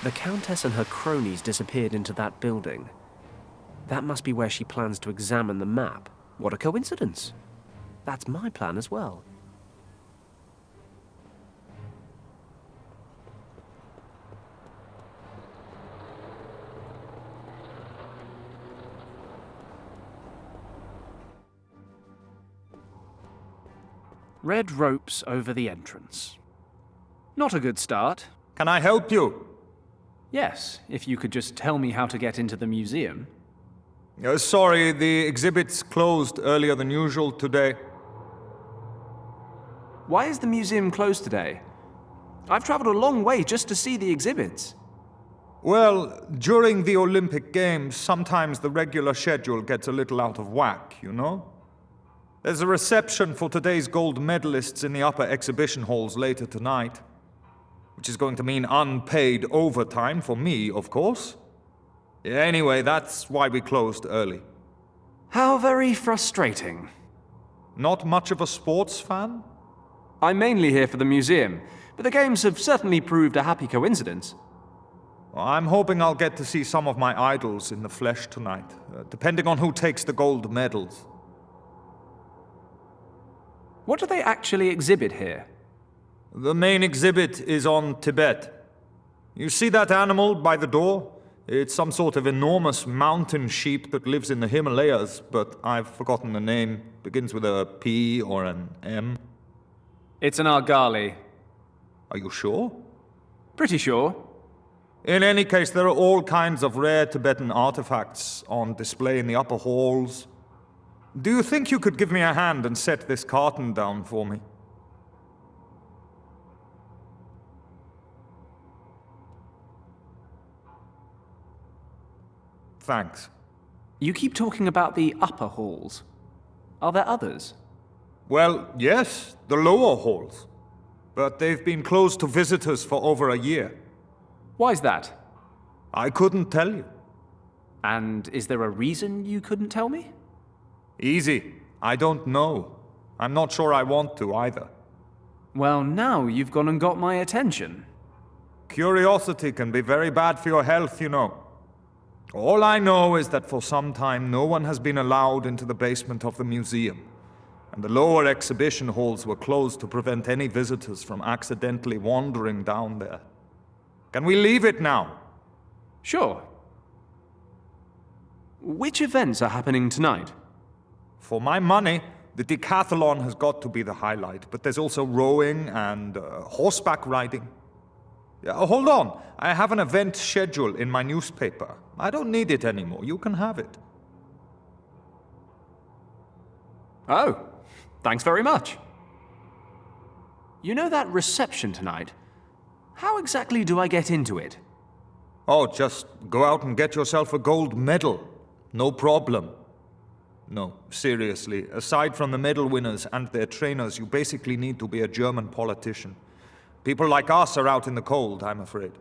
The Countess and her cronies disappeared into that building. That must be where she plans to examine the map. What a coincidence. That's my plan as well. Red ropes over the entrance. Not a good start. Can I help you? Yes, if you could just tell me how to get into the museum. Sorry, the exhibit's closed earlier than usual today. Why is the museum closed today? I've traveled a long way just to see the exhibits. Well, during the Olympic Games, sometimes the regular schedule gets a little out of whack, you know? There's a reception for today's gold medalists in the upper exhibition halls later tonight, which is going to mean unpaid overtime for me, of course. Anyway, that's why we closed early. How very frustrating. Not much of a sports fan? I'm mainly here for the museum, but the games have certainly proved a happy coincidence. I'm hoping I'll get to see some of my idols in the flesh tonight, depending on who takes the gold medals. What do they actually exhibit here? The main exhibit is on Tibet. You see that animal by the door? It's some sort of enormous mountain sheep that lives in the Himalayas, but I've forgotten the name. Begins with a P or an M. It's an argali. Are you sure? Pretty sure. In any case, there are all kinds of rare Tibetan artifacts on display in the upper halls. Do you think you could give me a hand and set this carton down for me? Thanks. You keep talking about the upper halls. Are there others? Well, yes, the lower halls. But they've been closed to visitors for over a year. Why's that? I couldn't tell you. And is there a reason you couldn't tell me? Easy. I don't know. I'm not sure I want to either. Well, now you've gone and got my attention. Curiosity can be very bad for your health, you know. All I know is that for some time no one has been allowed into the basement of the museum, and the lower exhibition halls were closed to prevent any visitors from accidentally wandering down there. Can we leave it now? Sure. Which events are happening tonight? For my money, the decathlon has got to be the highlight, but there's also rowing and horseback riding. Hold on, I have an event schedule in my newspaper. I don't need it anymore, you can have it. Oh, thanks very much. You know that reception tonight? How exactly do I get into it? Oh, just go out and get yourself a gold medal. No problem. No, seriously, aside from the medal winners and their trainers, you basically need to be a German politician. People like us are out in the cold, I'm afraid.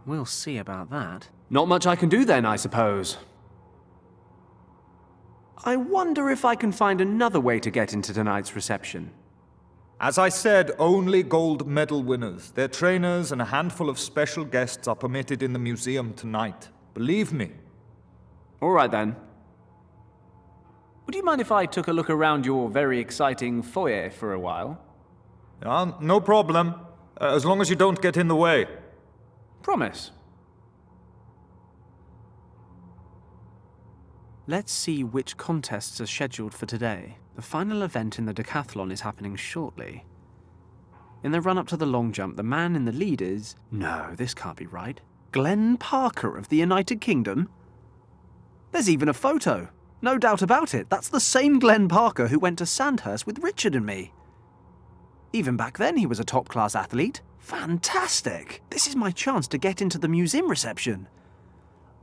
We'll see about that. Not much I can do then, I suppose. I wonder if I can find another way to get into tonight's reception. As I said, only gold medal winners, their trainers, and a handful of special guests are permitted in the museum tonight. Believe me. All right then. Would you mind if I took a look around your very exciting foyer for a while? No problem, as long as you don't get in the way. Promise. Let's see which contests are scheduled for today. The final event in the decathlon is happening shortly. In the run-up to the long jump, the man in the lead is... No, this can't be right. Glenn Parker of the United Kingdom? There's even a photo. No doubt about it. That's the same Glenn Parker who went to Sandhurst with Richard and me. Even back then, he was a top-class athlete. Fantastic! This is my chance to get into the museum reception.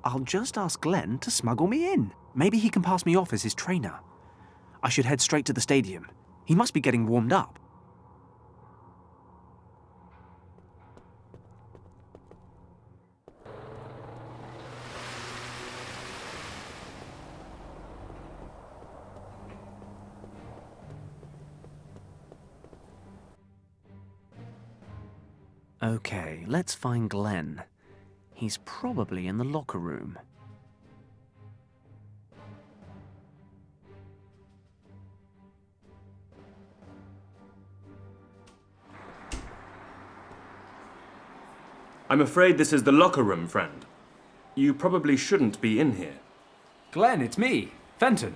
I'll just ask Glenn to smuggle me in. Maybe he can pass me off as his trainer. I should head straight to the stadium. He must be getting warmed up. Okay, let's find Glenn. He's probably in the locker room. I'm afraid this is the locker room, friend. You probably shouldn't be in here. Glenn, it's me, Fenton.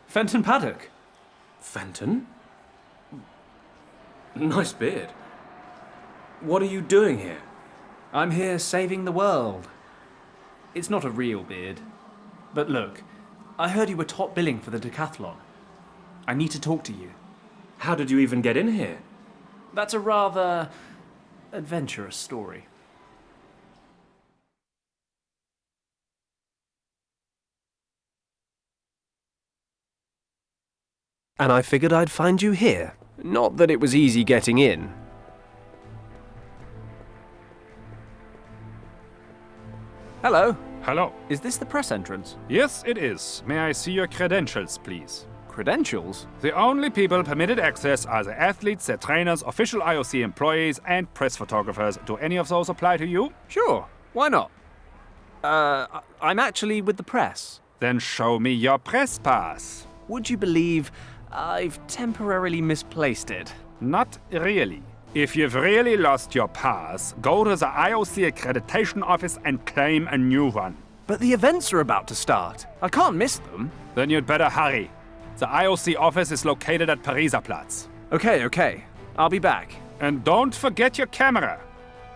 Fenton Paddock. Fenton? Nice beard. What are you doing here? I'm here saving the world. It's not a real beard. But look, I heard you were top billing for the decathlon. I need to talk to you. How did you even get in here? That's a rather adventurous story. And I figured I'd find you here. Not that it was easy getting in. Hello. Hello. Is this the press entrance? Yes, it is. May I see your credentials, please? Credentials? The only people permitted access are the athletes, their trainers, official IOC employees, and press photographers. Do any of those apply to you? Sure. Why not? I'm actually with the press. Then show me your press pass. Would you believe I've temporarily misplaced it? Not really. If you've really lost your pass, go to the IOC accreditation office and claim a new one. But the events are about to start. I can't miss them. Then you'd better hurry. The IOC office is located at Pariserplatz. Okay. I'll be back. And don't forget your camera.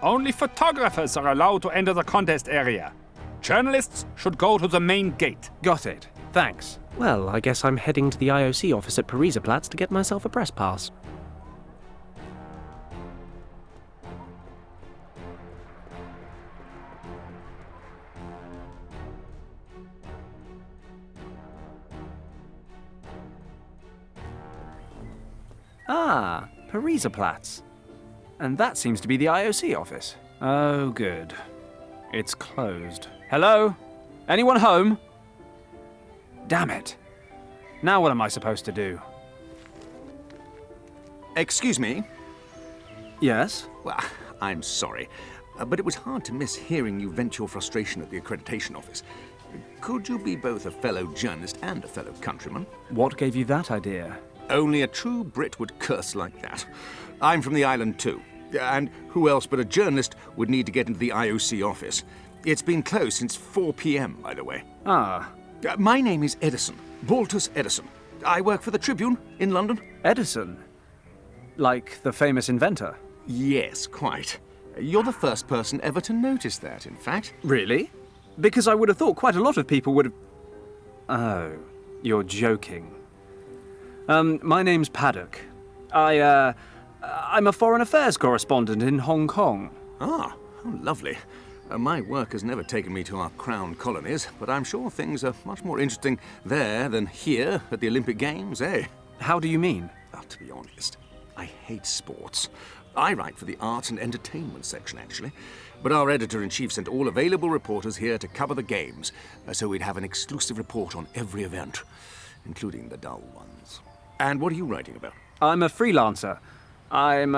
Only photographers are allowed to enter the contest area. Journalists should go to the main gate. Got it. Thanks. Well, I guess I'm heading to the IOC office at Pariserplatz to get myself a press pass. Ah, Pariserplatz. And that seems to be the IOC office. Oh, good. It's closed. Hello? Anyone home? Damn it. Now what am I supposed to do? Excuse me? Yes? Well, I'm sorry, but it was hard to miss hearing you vent your frustration at the accreditation office. Could you be both a fellow journalist and a fellow countryman? What gave you that idea? Only a true Brit would curse like that. I'm from the island too, and who else but a journalist would need to get into the IOC office? It's been closed since 4 p.m., by the way. Ah, My name is Edison, Baltus Edison. I work for the Tribune in London. Edison. Like the famous inventor. Yes, quite. You're the first person ever to notice that, in fact. Really? Because I would have thought quite a lot of people would have... Oh, you're joking. My name's Paddock. I'm a foreign affairs correspondent in Hong Kong. Ah, how lovely. My work has never taken me to our crown colonies, but I'm sure things are much more interesting there than here at the Olympic Games, eh? How do you mean? Well, to be honest, I hate sports. I write for the arts and entertainment section, actually. But our editor-in-chief sent all available reporters here to cover the games, so we'd have an exclusive report on every event, including the dull ones. And what are you writing about? I'm a freelancer. I'm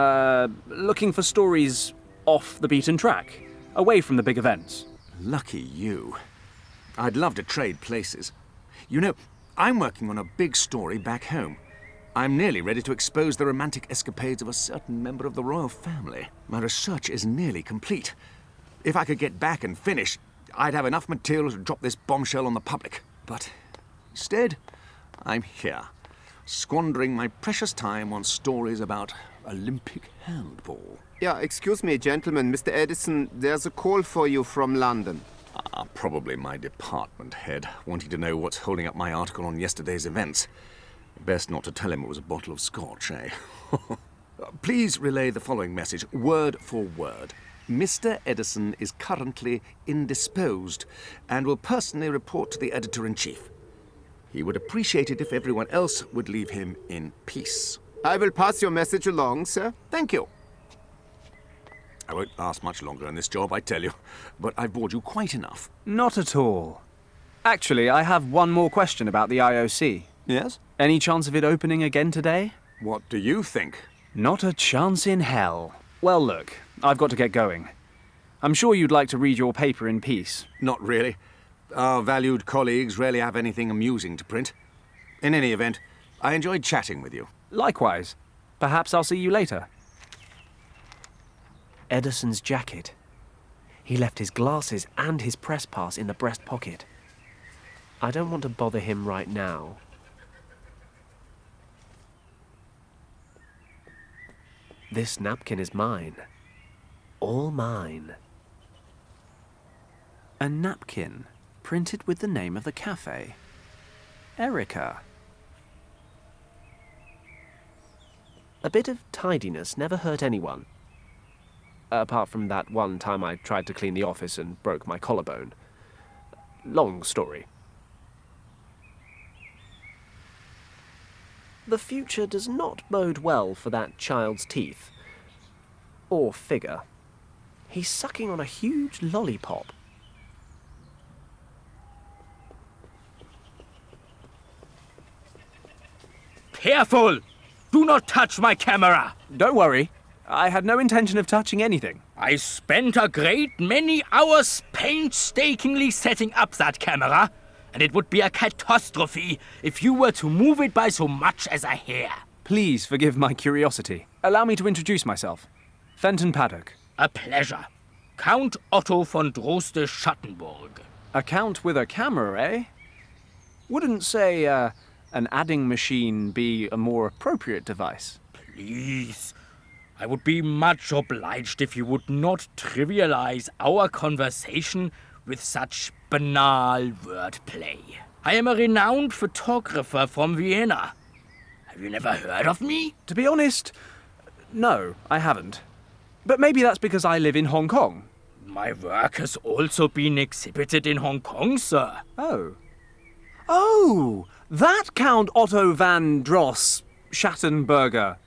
looking for stories off the beaten track, away from the big events. Lucky you. I'd love to trade places. You know, I'm working on a big story back home. I'm nearly ready to expose the romantic escapades of a certain member of the royal family. My research is nearly complete. If I could get back and finish, I'd have enough material to drop this bombshell on the public. But instead, I'm here, squandering my precious time on stories about Olympic handball. Yeah, excuse me, gentlemen. Mr. Edison, there's a call for you from London. Probably my department head, wanting to know what's holding up my article on yesterday's events. Best not to tell him it was a bottle of scotch, eh? Please relay the following message, word for word. Mr. Edison is currently indisposed and will personally report to the editor-in-chief. He would appreciate it if everyone else would leave him in peace. I will pass your message along, sir. Thank you. I won't last much longer in this job, I tell you, but I've bored you quite enough. Not at all. Actually, I have one more question about the IOC. Yes? Any chance of it opening again today? What do you think? Not a chance in hell. Well, look, I've got to get going. I'm sure you'd like to read your paper in peace. Not really. Our valued colleagues rarely have anything amusing to print. In any event, I enjoyed chatting with you. Likewise. Perhaps I'll see you later. Edison's jacket. He left his glasses and his press pass in the breast pocket. I don't want to bother him right now. This napkin is mine. All mine. A napkin printed with the name of the cafe. Erica. A bit of tidiness never hurt anyone. Apart from that one time I tried to clean the office and broke my collarbone. Long story. The future does not bode well for that child's teeth. Or figure. He's sucking on a huge lollipop. Careful! Do not touch my camera! Don't worry. I had no intention of touching anything. I spent a great many hours painstakingly setting up that camera, and it would be a catastrophe if you were to move it by so much as a hair. Please forgive my curiosity. Allow me to introduce myself. Fenton Paddock. A pleasure. Count Otto von Droste-Schattenburg. A count with a camera, eh? Wouldn't, say, an adding machine be a more appropriate device? Please. I would be much obliged if you would not trivialize our conversation with such banal wordplay. I am a renowned photographer from Vienna. Have you never heard of me? To be honest, no, I haven't. But maybe that's because I live in Hong Kong. My work has also been exhibited in Hong Kong, sir. Oh. Oh! That Count Otto van Dross Schattenberger.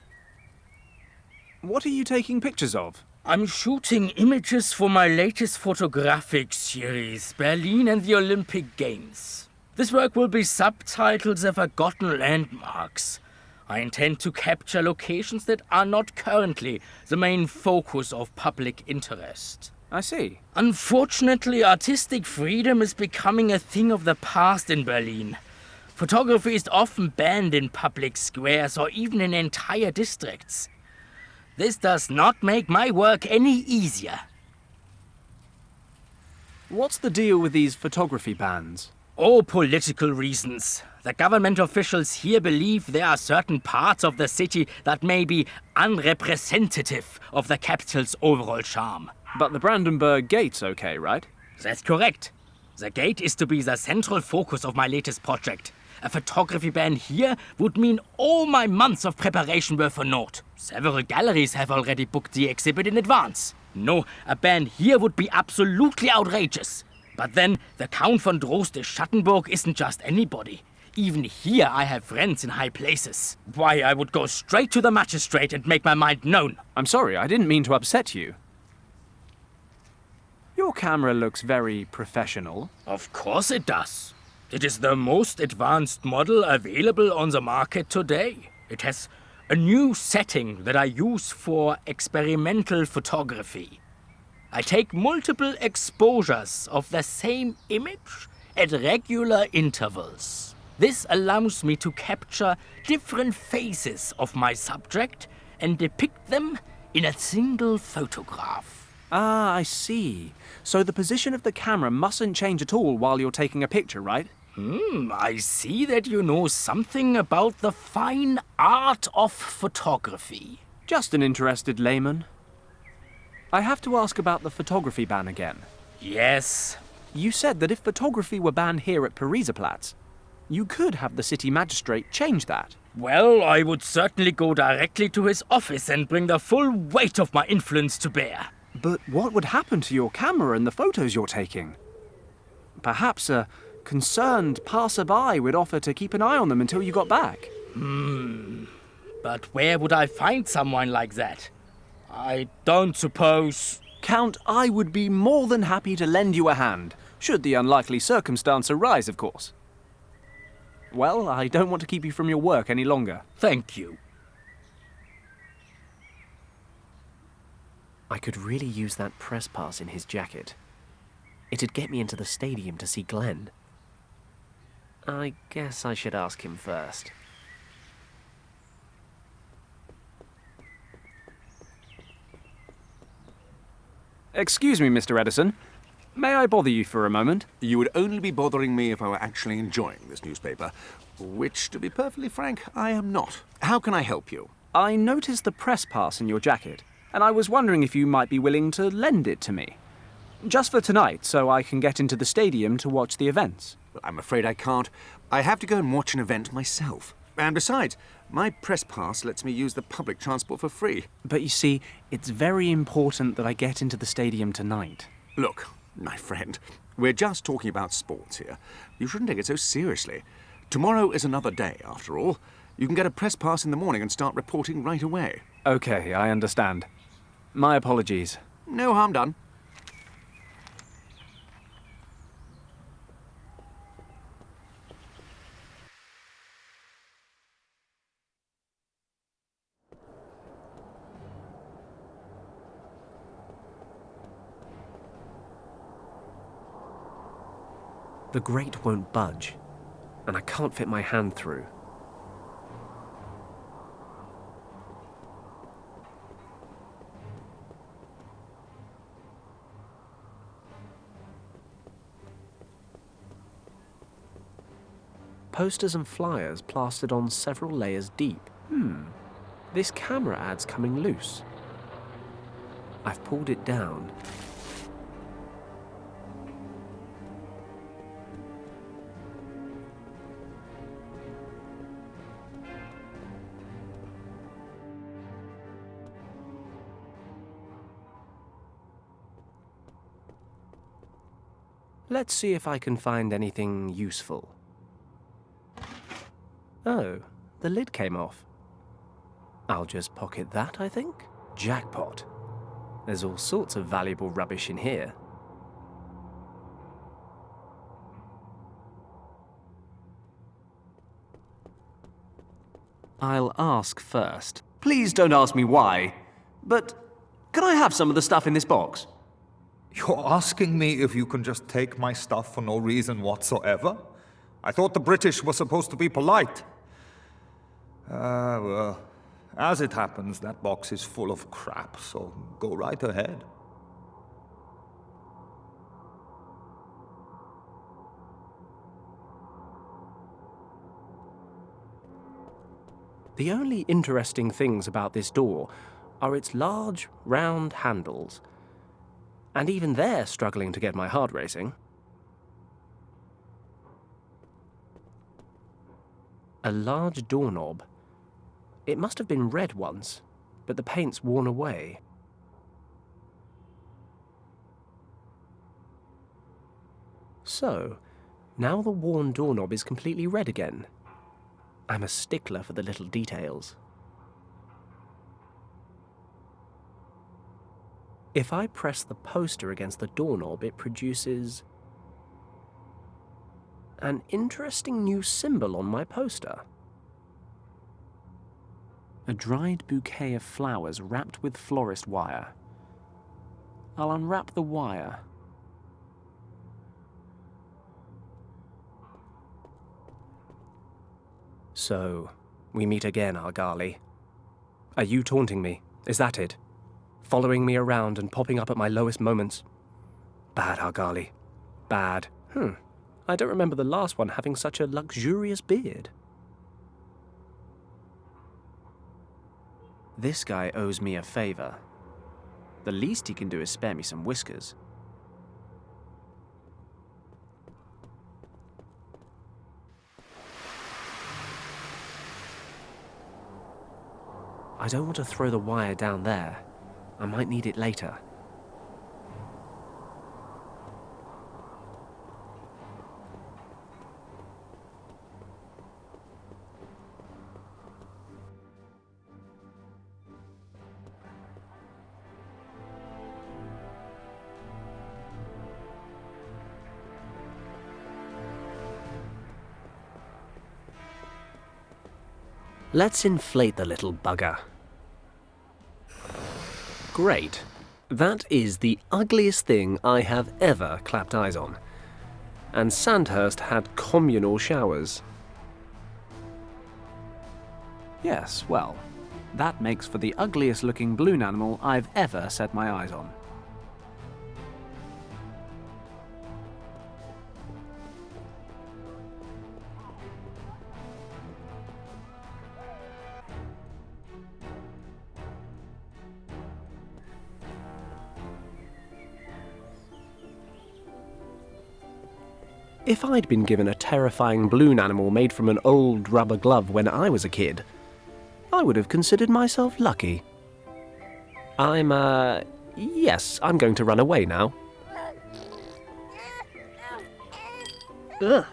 What are you taking pictures of? I'm shooting images for my latest photographic series, Berlin and the Olympic Games. This work will be subtitled The Forgotten Landmarks. I intend to capture locations that are not currently the main focus of public interest. I see. Unfortunately, artistic freedom is becoming a thing of the past in Berlin. Photography is often banned in public squares or even in entire districts. This does not make my work any easier. What's the deal with these photography bans? Oh, political reasons. The government officials here believe there are certain parts of the city that may be unrepresentative of the capital's overall charm. But the Brandenburg Gate's okay, right? That's correct. The gate is to be the central focus of my latest project. A photography ban here would mean all my months of preparation were for naught. Several galleries have already booked the exhibit in advance. No, a ban here would be absolutely outrageous. But then, the Count von Droste-Schattenburg isn't just anybody. Even here I have friends in high places. Why, I would go straight to the magistrate and make my mind known. I'm sorry, I didn't mean to upset you. Your camera looks very professional. Of course it does. It is the most advanced model available on the market today. It has a new setting that I use for experimental photography. I take multiple exposures of the same image at regular intervals. This allows me to capture different phases of my subject and depict them in a single photograph. Ah, I see. So the position of the camera mustn't change at all while you're taking a picture, right? I see that you know something about the fine art of photography. Just an interested layman. I have to ask about the photography ban again. Yes. You said that if photography were banned here at Pariserplatz, you could have the city magistrate change that. Well, I would certainly go directly to his office and bring the full weight of my influence to bear. But what would happen to your camera and the photos you're taking? Perhaps a concerned passerby would offer to keep an eye on them until you got back. But where would I find someone like that? I don't suppose... Count, I would be more than happy to lend you a hand, should the unlikely circumstance arise, of course. Well, I don't want to keep you from your work any longer. Thank you. I could really use that press pass in his jacket. It'd get me into the stadium to see Glenn. I guess I should ask him first. Excuse me, Mr. Edison. May I bother you for a moment? You would only be bothering me if I were actually enjoying this newspaper, which, to be perfectly frank, I am not. How can I help you? I noticed the press pass in your jacket, and I was wondering if you might be willing to lend it to me. Just for tonight, so I can get into the stadium to watch the events. I'm afraid I can't. I have to go and watch an event myself. And besides, my press pass lets me use the public transport for free. But you see, it's very important that I get into the stadium tonight. Look, my friend, we're just talking about sports here. You shouldn't take it so seriously. Tomorrow is another day, after all. You can get a press pass in the morning and start reporting right away. Okay, I understand. My apologies. No harm done. The grate won't budge, and I can't fit my hand through. Posters and flyers plastered on several layers deep. This camera ad's coming loose. I've pulled it down. Let's see if I can find anything useful. Oh, the lid came off. I'll just pocket that, I think. Jackpot. There's all sorts of valuable rubbish in here. I'll ask first. Please don't ask me why, but can I have some of the stuff in this box? You're asking me if you can just take my stuff for no reason whatsoever? I thought the British were supposed to be polite. Well, as it happens, that box is full of crap, so go right ahead. The only interesting things about this door are its large, round handles. And even they're struggling to get my heart racing. A large doorknob. It must have been red once, but the paint's worn away. So, now the worn doorknob is completely red again. I'm a stickler for the little details. If I press the poster against the doorknob, it produces an interesting new symbol on my poster. A dried bouquet of flowers wrapped with florist wire. I'll unwrap the wire. So, we meet again, Argali. Are you taunting me? Is that it? Following me around and popping up at my lowest moments? Bad, Argali. Bad. I don't remember the last one having such a luxurious beard. This guy owes me a favor. The least he can do is spare me some whiskers. I don't want to throw the wire down there. I might need it later. Let's inflate the little bugger. Great. That is the ugliest thing I have ever clapped eyes on. And Sandhurst had communal showers. Yes, well, that makes for the ugliest looking balloon animal I've ever set my eyes on. If I'd been given a terrifying balloon animal made from an old rubber glove when I was a kid, I would have considered myself lucky. Yes, I'm going to run away now. Ugh,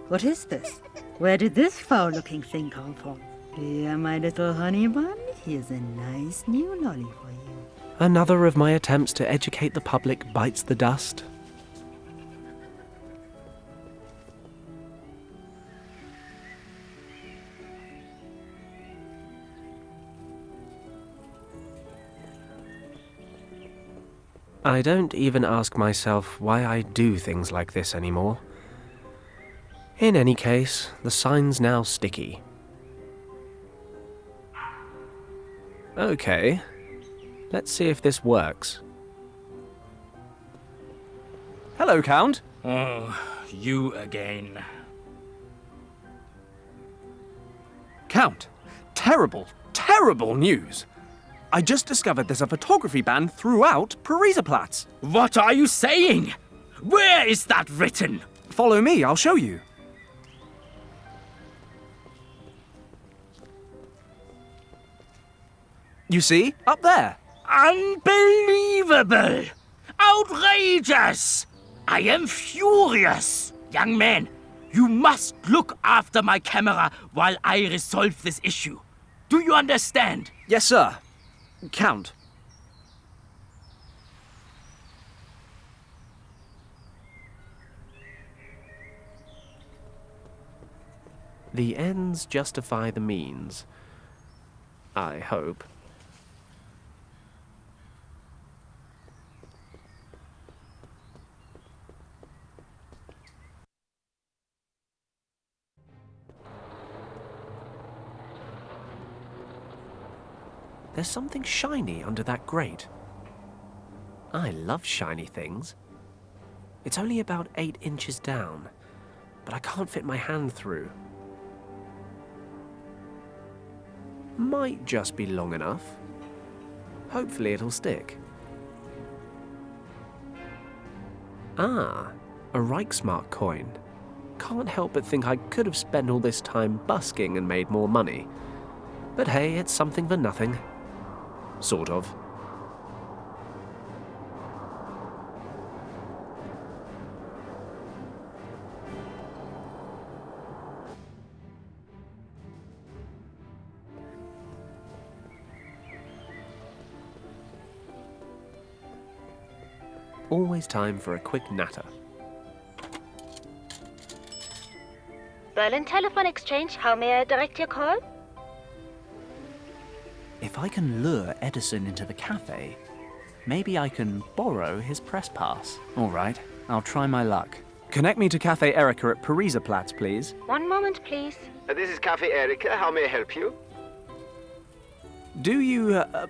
what is this? Where did this foul-looking thing come from? Here, my little honey bun, here's a nice new lolly for you. Another of my attempts to educate the public bites the dust. I don't even ask myself why I do things like this anymore. In any case, the sign's now sticky. Okay, let's see if this works. Hello, Count. Oh, you again. Count, terrible, terrible news. I just discovered there's a photography ban throughout Pariserplatz. What are you saying? Where is that written? Follow me, I'll show you. You see? Up there. Unbelievable! Outrageous! I am furious! Young man, you must look after my camera while I resolve this issue. Do you understand? Yes, sir. Count. The ends justify the means. I hope. There's something shiny under that grate. I love shiny things. It's only about 8 inches down, but I can't fit my hand through. Might just be long enough. Hopefully it'll stick. Ah, a Reichsmark coin. Can't help but think I could have spent all this time busking and made more money. But hey, it's something for nothing. Sort of. Always time for a quick natter. Berlin Telephone Exchange, how may I direct your call? If I can lure Edison into the cafe, maybe I can borrow his press pass. All right, I'll try my luck. Connect me to Cafe Erica at Pariserplatz, please. One moment, please. This is Cafe Erica. How may I help you? Do you have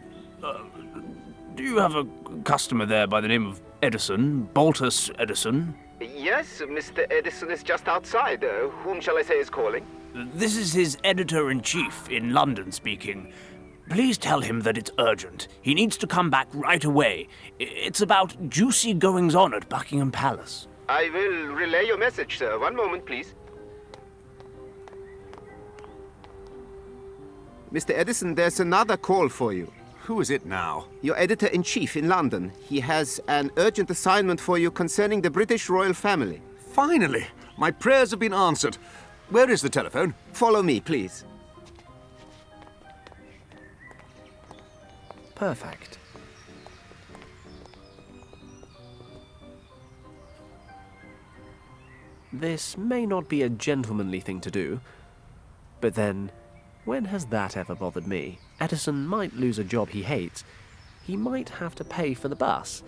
a customer there by the name of Edison, Baltus Edison? Yes, Mr. Edison is just outside. Whom shall I say is calling? This is his editor-in-chief in London speaking. Please tell him that it's urgent. He needs to come back right away. It's about juicy goings-on at Buckingham Palace. I will relay your message, sir. One moment, please. Mr. Edison, there's another call for you. Who is it now? Your editor-in-chief in London. He has an urgent assignment for you concerning the British royal family. Finally! My prayers have been answered. Where is the telephone? Follow me, please. Perfect. This may not be a gentlemanly thing to do, but then, when has that ever bothered me? Edison might lose a job he hates, he might have to pay for the bus.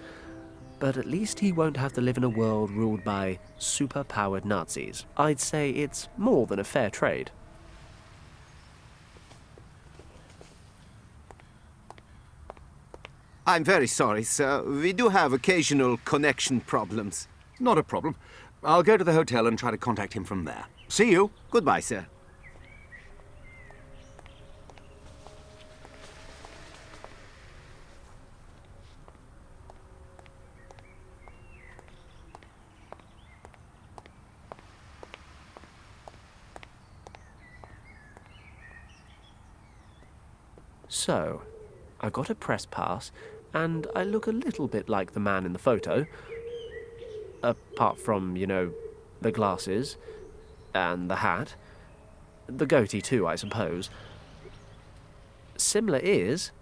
But at least he won't have to live in a world ruled by super-powered Nazis. I'd say it's more than a fair trade. I'm very sorry, sir. We do have occasional connection problems. Not a problem. I'll go to the hotel and try to contact him from there. See you. Goodbye, sir. So, I got a press pass, and I look a little bit like the man in the photo. Apart from, you know, the glasses, and the hat. The goatee too, I suppose. Similar ears.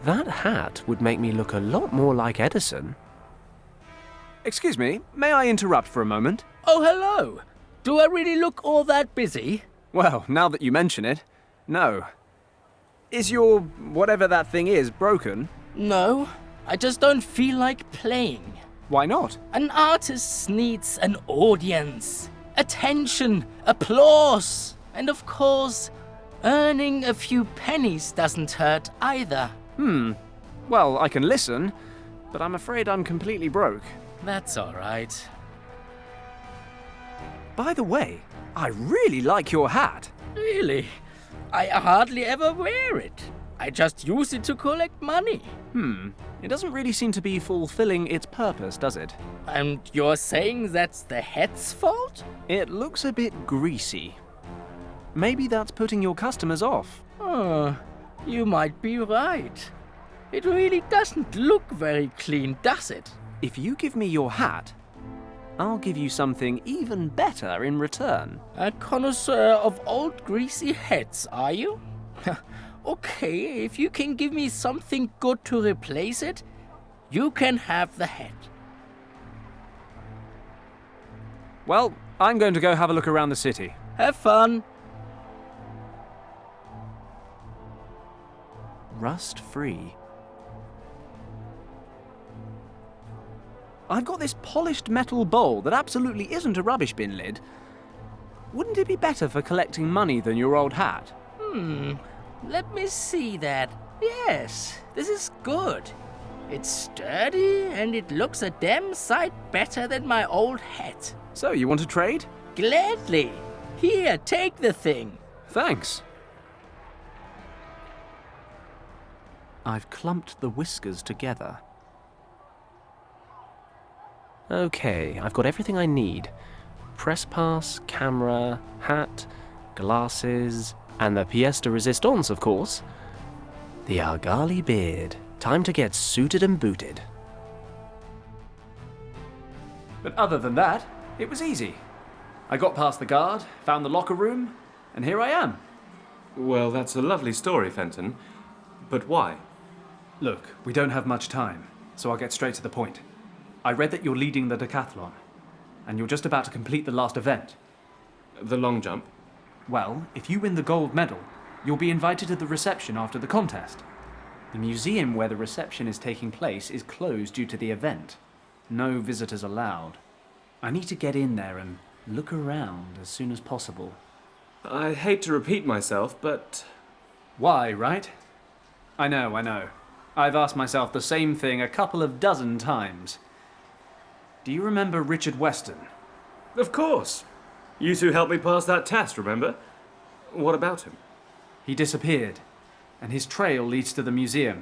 That hat would make me look a lot more like Edison. Excuse me, may I interrupt for a moment? Oh, hello. Do I really look all that busy? Well, now that you mention it, no. Is your whatever that thing is broken? No, I just don't feel like playing. Why not? An artist needs an audience, attention, applause, and of course, earning a few pennies doesn't hurt either. Well, I can listen, but I'm afraid I'm completely broke. That's all right. By the way, I really like your hat. Really? I hardly ever wear it. I just use it to collect money. It doesn't really seem to be fulfilling its purpose, does it? And you're saying that's the hat's fault? It looks a bit greasy. Maybe that's putting your customers off. You might be right. It really doesn't look very clean, does it? If you give me your hat, I'll give you something even better in return. A connoisseur of old greasy hats, are you? Okay, if you can give me something good to replace it, you can have the hat. Well, I'm going to go have a look around the city. Have fun. Rust-free. I've got this polished metal bowl that absolutely isn't a rubbish bin lid. Wouldn't it be better for collecting money than your old hat? Let me see that. Yes, this is good. It's sturdy and it looks a damn sight better than my old hat. So, you want to trade? Gladly. Here, take the thing. Thanks. I've clumped the whiskers together. Okay, I've got everything I need. Press pass, camera, hat, glasses, and the pièce de résistance, of course. The Argali beard. Time to get suited and booted. But other than that, it was easy. I got past the guard, found the locker room, and here I am. Well, that's a lovely story, Fenton. But why? Look, we don't have much time, so I'll get straight to the point. I read that you're leading the decathlon, and you're just about to complete the last event. The long jump? Well, if you win the gold medal, you'll be invited to the reception after the contest. The museum where the reception is taking place is closed due to the event. No visitors allowed. I need to get in there and look around as soon as possible. I hate to repeat myself, but... Why, right? I know. I've asked myself the same thing a couple of dozen times. Do you remember Richard Weston? Of course! You two helped me pass that test, remember? What about him? He disappeared, and his trail leads to the museum.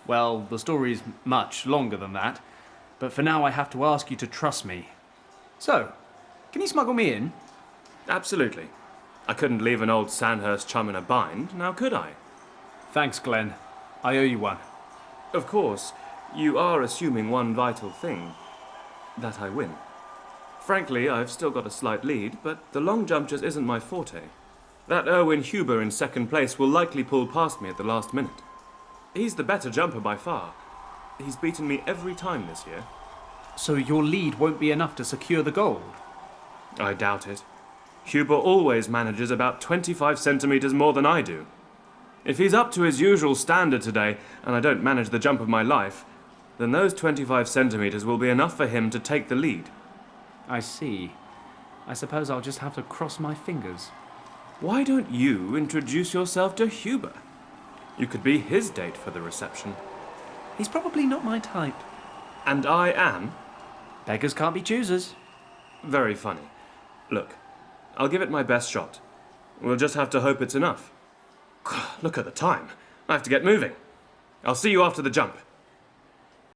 Well, the story's much longer than that, but for now I have to ask you to trust me. So, can you smuggle me in? Absolutely. I couldn't leave an old Sandhurst chum in a bind, now could I? Thanks, Glenn. I owe you one. Of course, you are assuming one vital thing. That I win. Frankly, I've still got a slight lead, but the long jump just isn't my forte. That Erwin Huber in second place will likely pull past me at the last minute. He's the better jumper by far. He's beaten me every time this year. So your lead won't be enough to secure the gold? I doubt it. Huber always manages about 25 centimetres more than I do. If he's up to his usual standard today, and I don't manage the jump of my life, then those 25 centimetres will be enough for him to take the lead. I see. I suppose I'll just have to cross my fingers. Why don't you introduce yourself to Huber? You could be his date for the reception. He's probably not my type. And I am? Beggars can't be choosers. Very funny. Look, I'll give it my best shot. We'll just have to hope it's enough. Look at the time. I have to get moving. I'll see you after the jump.